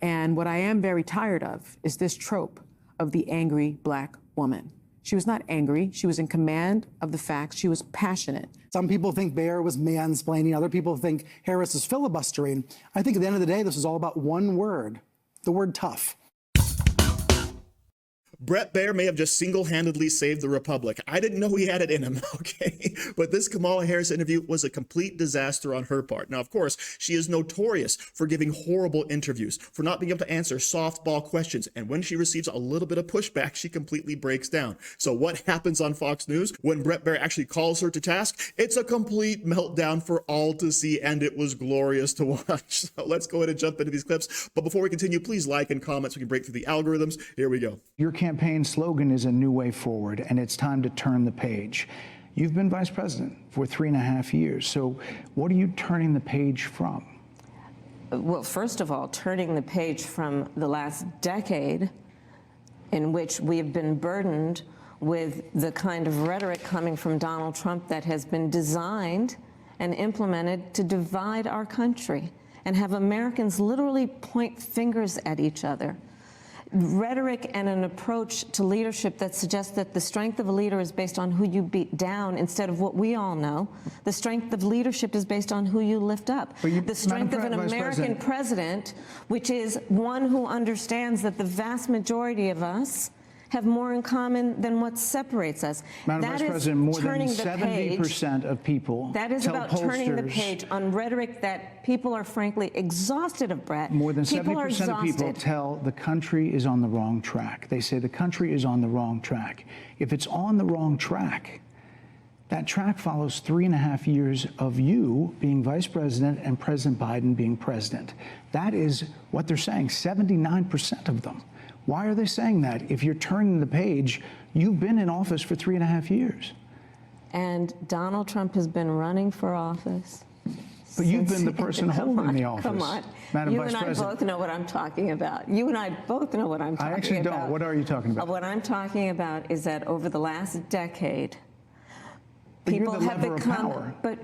And what I am very tired of is this trope of the angry black woman. She was not angry. She was in command of the facts. She was passionate. Some people think Baier was mansplaining. Other people think Harris is filibustering. I think at the end of the day, this is all about one word, the word tough. Brett Baier may have just single-handedly saved the republic. I didn't know he had it in him, okay? But this Kamala Harris interview was a complete disaster on her part. Now, of course, she is notorious for giving horrible interviews, for not being able to answer softball questions. And when she receives a little bit of pushback, she completely breaks down. So what happens on Fox News when Brett Baier actually calls her to task? It's a complete meltdown for all to see, and it was glorious to watch. So let's go ahead and jump into these clips. But before we continue, please like and comment so we can break through the algorithms. Here we go. Your campaign slogan is a new way forward, and it's time to turn the page. You've been vice president for 3.5 years, so what are you turning the page from? Well, first of all, turning the page from the last decade in which we have been burdened with the kind of rhetoric coming from Donald Trump that has been designed and implemented to divide our country and have Americans literally point fingers at each other. Rhetoric and an approach to leadership that suggests that the strength of a leader is based on who you beat down instead of what we all know. The strength of leadership is based on who you lift up. The strength of an American president, which is one who understands that the vast majority of us have more in common than what separates us. Madam Vice President, more than 70% of people that is about turning the page on rhetoric that people are frankly exhausted of, Brett. More than 70% of people tell the country is on the wrong track. They say the country is on the wrong track. If it's on the wrong track, that track follows 3.5 years of you being vice president and President Biden being president. That is what they're saying, 79% of them. Why are they saying that? If you're turning the page, you've been in office for 3.5 years. And Donald Trump has been running for office. But you've been the person holding the office. Come on. Madam You Vice and I President. both know what I'm talking about. You and I both know what I'm talking about. I actually don't. What are you talking about? What I'm talking about is that over the last decade, but people you're the have lever become... of power. But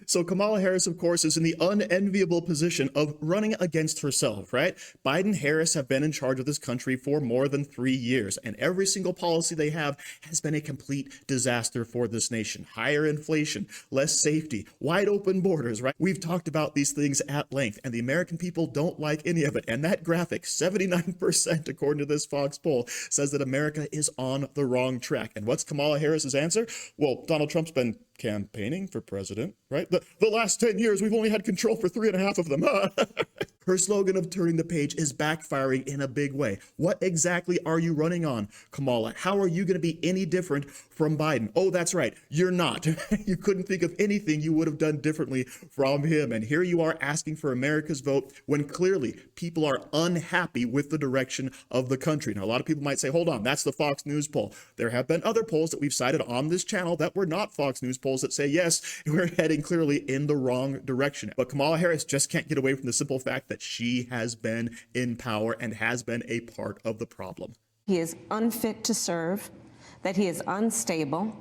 So Kamala Harris, of course, is in the unenviable position of running against herself, right? Biden and Harris have been in charge of this country for more than 3 years, and every single policy they have has been a complete disaster for this nation. Higher inflation, less safety, wide open borders, right? We've talked about these things at length, and the American people don't like any of it. And that graphic, 79%, according to this Fox poll, says that America is on the wrong track. And what's Kamala Harris's answer? Well, Donald Trump's been campaigning for president, right? The last 10 years, we've only had control for 3.5 of them. Her slogan of turning the page is backfiring in a big way. What exactly are you running on, Kamala? How are you going to be any different from Biden? Oh, that's right. You're not. You couldn't think of anything you would have done differently from him. And here you are asking for America's vote when clearly people are unhappy with the direction of the country. Now, a lot of people might say, hold on, that's the Fox News poll. There have been other polls that we've cited on this channel that were not Fox News polls that say, yes, we're heading clearly in the wrong direction. But Kamala Harris just can't get away from the simple fact that she has been in power and has been a part of the problem. he is unfit to serve, that he is unstable,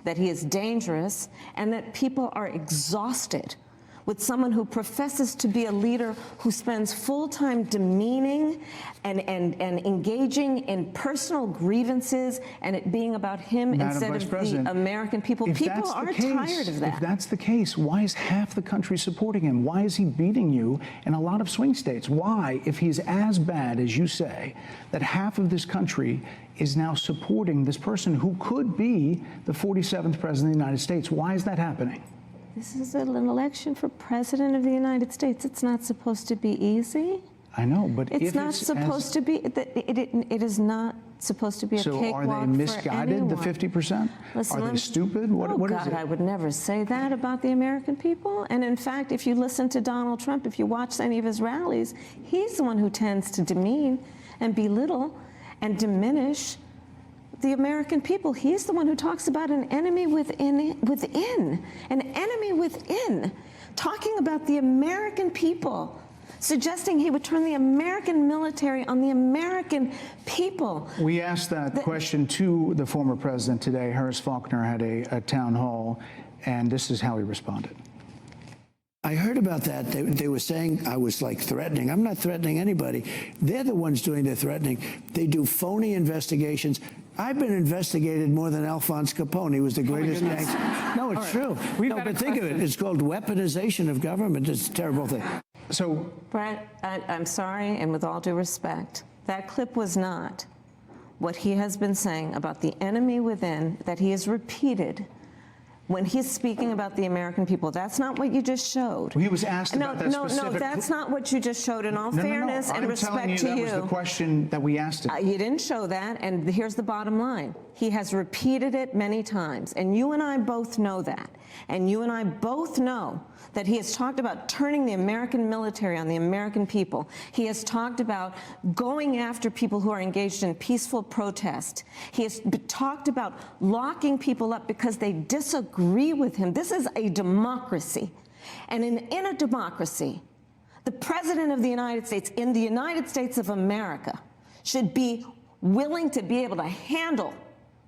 that he is dangerous, and that people are exhausted with someone who professes to be a leader who spends full time demeaning and engaging in personal grievances and it being about him instead of the American people. People are tired of that. If that's the case, why is half the country supporting him? Why is he beating you in a lot of swing states? Why, if he's as bad as you say, that half of this country is now supporting this person who could be the 47th president of the United States? Why is that happening? This is an election for president of the United States. It's not supposed to be easy. I know, but it's not supposed to be. It is not supposed to be a cakewalk for anyone. So are they misguided, the 50%? Are they stupid? What is it? I would never say that about the American people. And in fact, if you listen to Donald Trump, if you watch any of his rallies, he's the one who tends to demean and belittle and diminish the American people. He's the one who talks about an enemy within, an enemy within, talking about the American people, suggesting he would turn the American military on the American people. We asked that question to the former president today. Harris Faulkner had a town hall, and this is how he responded. I heard about that. They were saying I was like threatening. I'm not threatening anybody. They're the ones doing the threatening. They do phony investigations. I've been investigated more than Alphonse Capone. He was the greatest gangster. No, it's true. No, but think of it. It's called weaponization of government. It's a terrible thing. So, Brett, I'm sorry, and with all due respect, that clip was not what he has been saying about the enemy within that he has repeated when he's speaking about the American people. That's not what you just showed. he was asked about that No, specific... that's not what you just showed. In all fairness and respect to you, that was the question that we asked him. You didn't show that, and here's the bottom line. He has repeated it many times, and you and I both know that. And you and I both know that he has talked about turning the American military on the American people. He has talked about going after people who are engaged in peaceful protest. He has talked about locking people up because they disagree with him. This is a democracy. And in a democracy, the President of the United States, in the United States of America, should be willing to be able to handle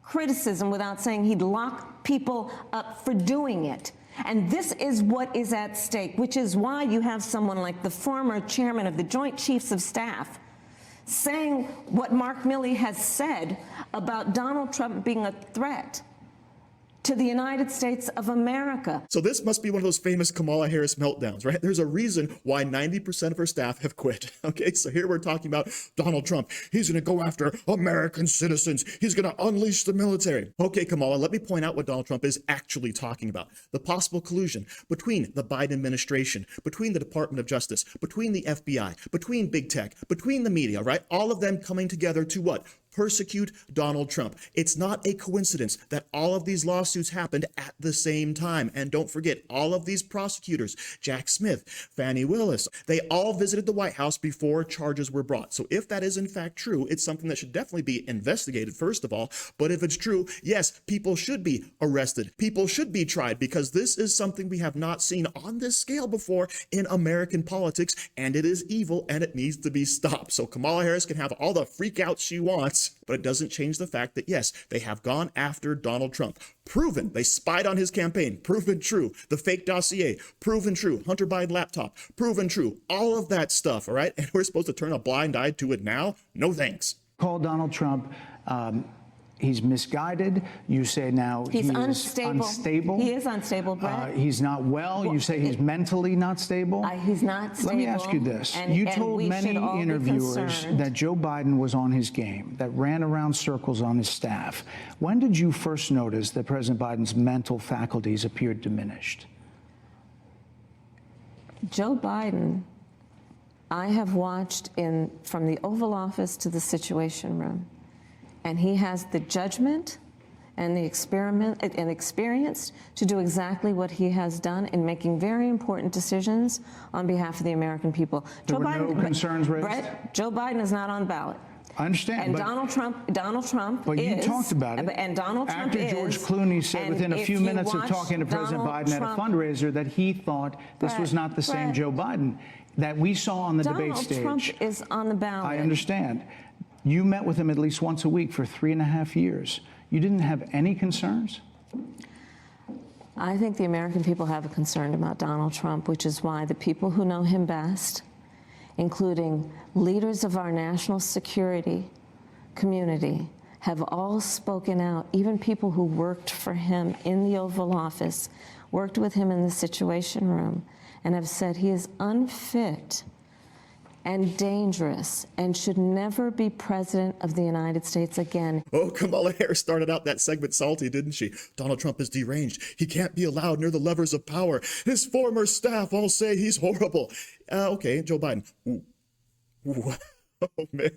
criticism without saying he'd lock people up for doing it. And this is what is at stake, which is why you have someone like the former chairman of the Joint Chiefs of Staff saying what Mark Milley has said about Donald Trump being a threat to the United States of America. So this must be one of those famous Kamala Harris meltdowns, right? There's a reason why 90% of her staff have quit. Okay, so here we're talking about Donald Trump. He's going to go after American citizens. He's going to unleash the military. Okay, Kamala, let me point out what Donald Trump is actually talking about. The possible collusion between the Biden administration, between the Department of Justice, between the FBI, between big tech, between the media, right? All of them coming together to what? Persecute Donald Trump. It's not a coincidence that all of these lawsuits happened at the same time. And don't forget, all of these prosecutors, Jack Smith, Fani Willis, they all visited the White House before charges were brought. So if that is in fact true, it's something that should definitely be investigated, first of all. But if it's true, yes, people should be arrested. People should be tried, because this is something we have not seen on this scale before in American politics, and it is evil and it needs to be stopped. So Kamala Harris can have all the freak out she wants, but it doesn't change the fact that, yes, they have gone after Donald Trump. Proven. They spied on his campaign. Proven true. The fake dossier. Proven true. Hunter Biden laptop. Proven true. All of that stuff, all right? And we're supposed to turn a blind eye to it now? No thanks. Call Donald Trump. He's misguided. You say now he's unstable. He is unstable, Brett. He's not well. You say he's mentally not stable. He's not stable. Let me ask you this. You told many interviewers that Joe Biden was on his game, that ran around circles on his staff. When did you first notice that President Biden's mental faculties appeared diminished? Joe Biden, I have watched from the Oval Office to the Situation Room. And he has the judgment and the experience to do exactly what he has done in making very important decisions on behalf of the American people. There were no concerns raised? Brett, Joe Biden is not on the ballot. I understand. And Donald Trump but is. But you talked about it. And Donald Trump After George Clooney said within a few minutes of talking to President Biden at a fundraiser that he thought this was not the same Joe Biden that we saw on the debate stage. Donald Trump is on the ballot. I understand. You met with him at least once a week for 3.5 years. You didn't have any concerns? I think the American people have a concern about Donald Trump, which is why the people who know him best, including leaders of our national security community, have all spoken out. Even people who worked for him in the Oval Office, worked with him in the Situation Room, and have said he is unfit and dangerous and should never be president of the United States again. Oh, Kamala Harris started out that segment salty, didn't she? Donald Trump is deranged. He can't be allowed near the levers of power. His former staff all say he's horrible. Okay, Joe Biden. Ooh. Oh, man.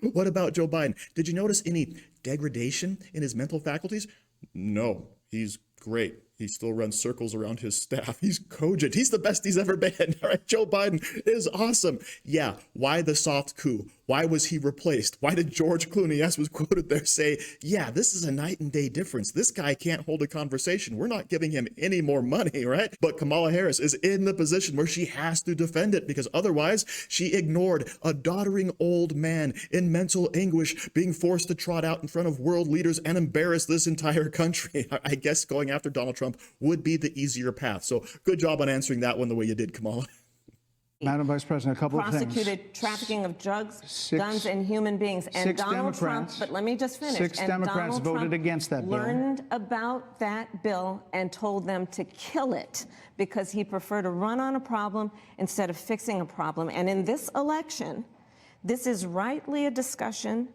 What about Joe Biden? Did you notice any degradation in his mental faculties? No, he's great. He still runs circles around his staff. He's cogent. He's the best he's ever been. All right, Joe Biden is awesome. Yeah, why the soft coup? Why was he replaced? Why did George Clooney, as was quoted there, say, yeah, this is a night and day difference. This guy can't hold a conversation. We're not giving him any more money, right? But Kamala Harris is in the position where she has to defend it, because otherwise she ignored a doddering old man in mental anguish being forced to trot out in front of world leaders and embarrass this entire country. I guess going after Donald Trump Trump would be the easier path. So good job on answering that one the way you did, Kamala. Madam Vice President, a couple of things. Prosecuted trafficking of drugs, guns, and human beings. And Donald Trump, but let me just finish. Six Democrats voted against that bill. Learned about that bill and told them to kill it because he preferred to run on a problem instead of fixing a problem. And in this election, this is rightly a discussion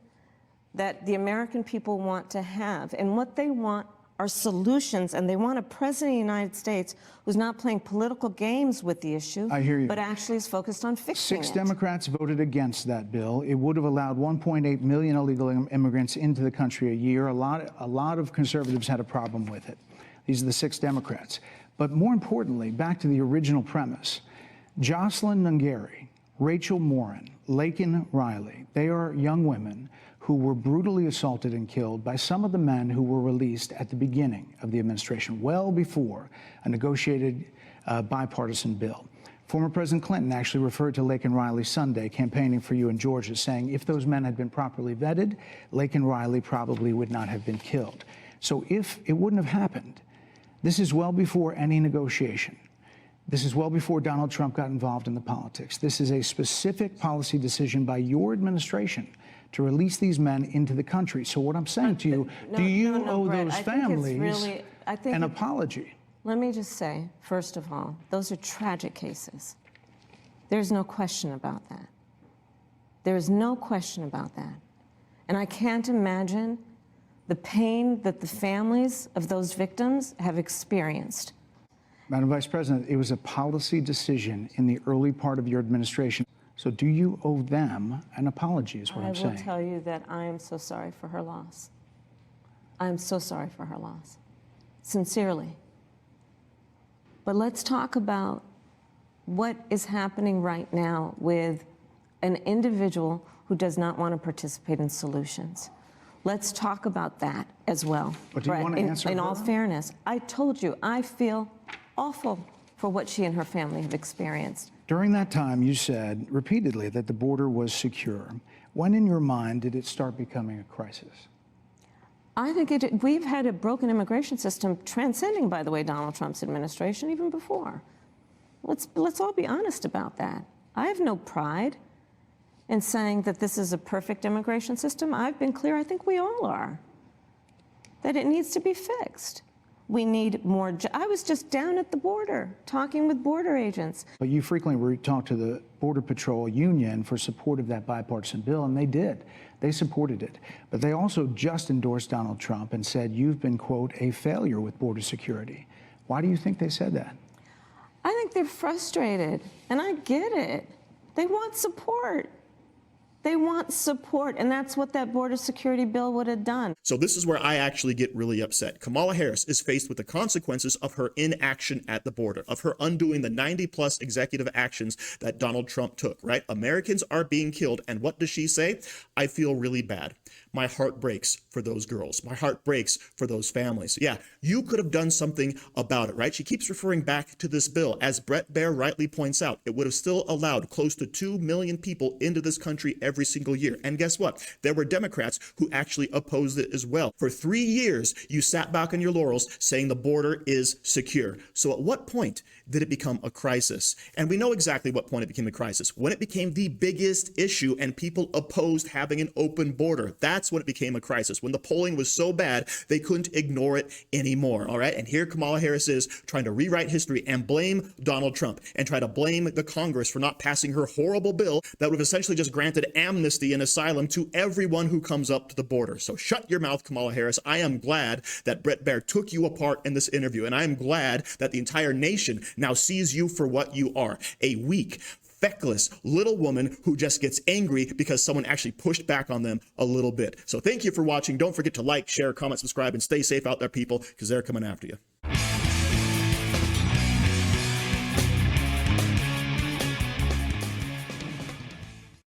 that the American people want to have. And what they want are solutions, and they want a president of the United States who's not playing political games with the issue, I hear you, but actually is focused on fixing it. 6 Democrats voted against that bill. It would have allowed 1.8 million illegal immigrants into the country a year. A lot of conservatives had a problem with it. These are the 6 Democrats. But more importantly, back to the original premise, Jocelyn Nungary, Rachel Morin, Laken Riley, they are young women who were brutally assaulted and killed by some of the men who were released at the beginning of the administration, well before a negotiated bipartisan bill. Former President Clinton actually referred to Laken Riley Sunday campaigning for you in Georgia, saying if those men had been properly vetted, Laken Riley probably would not have been killed. So if it wouldn't have happened, this is well before any negotiation. This is well before Donald Trump got involved in the politics. This is a specific policy decision by your administration to release these men into the country. So what I'm saying to you, do you owe Brett, those families an it, apology? Let me just say, first of all, those are tragic cases. There's no question about that. There is no question about that. And I can't imagine the pain that the families of those victims have experienced. Madam Vice President, it was a policy decision in the early part of your administration. So do you owe them an apology is what I'm saying. I will tell you that I am so sorry for her loss. I am so sorry for her loss, sincerely. But let's talk about what is happening right now with an individual who does not want to participate in solutions. Let's talk about that as well. But do you want to answer in her? all fairness, I told you, I feel awful for what she and her family have experienced. During that time, you said repeatedly that the border was secure. When in your mind did it start becoming a crisis? I think we've had a broken immigration system transcending, by the way, Donald Trump's administration even before. Let's all be honest about that. I have no pride in saying that this is a perfect immigration system. I've been clear, I think we all are, that it needs to be fixed. We need more. I was just down at the border talking with border agents. But you frequently talked to the Border Patrol Union for support of that bipartisan bill, and they did. They supported it. But they also just endorsed Donald Trump and said you've been, quote, a failure with border security. Why do you think they said that? I think they're frustrated, and I get it. They want support. They want support, and that's what that border security bill would have done. So this is where I actually get really upset. Kamala Harris is faced with the consequences of her inaction at the border, of her undoing the 90+ executive actions that Donald Trump took, right? Americans are being killed, and what does she say? I feel really bad. My heart breaks for those girls. My heart breaks for those families. Yeah, you could have done something about it, right? She keeps referring back to this bill. As Brett Baier rightly points out, it would have still allowed close to 2 million people into this country every single year. And guess what? There were Democrats who actually opposed it as well. For 3 years, you sat back on your laurels saying the border is secure. So at what point did it become a crisis? And we know exactly what point it became a crisis. When it became the biggest issue and people opposed having an open border. That's when it became a crisis. When the polling was so bad, they couldn't ignore it anymore. All right. And here Kamala Harris is trying to rewrite history and blame Donald Trump and try to blame the Congress for not passing her horrible bill that would have essentially just granted amnesty and asylum to everyone who comes up to the border. So shut your mouth, Kamala Harris. I am glad that Brett Baier took you apart in this interview. And I am glad that the entire nation now sees you for what you are, a weak, feckless little woman who just gets angry because someone actually pushed back on them a little bit. So thank you for watching. Don't forget to like, share, comment, subscribe, and stay safe out there, people, because they're coming after you.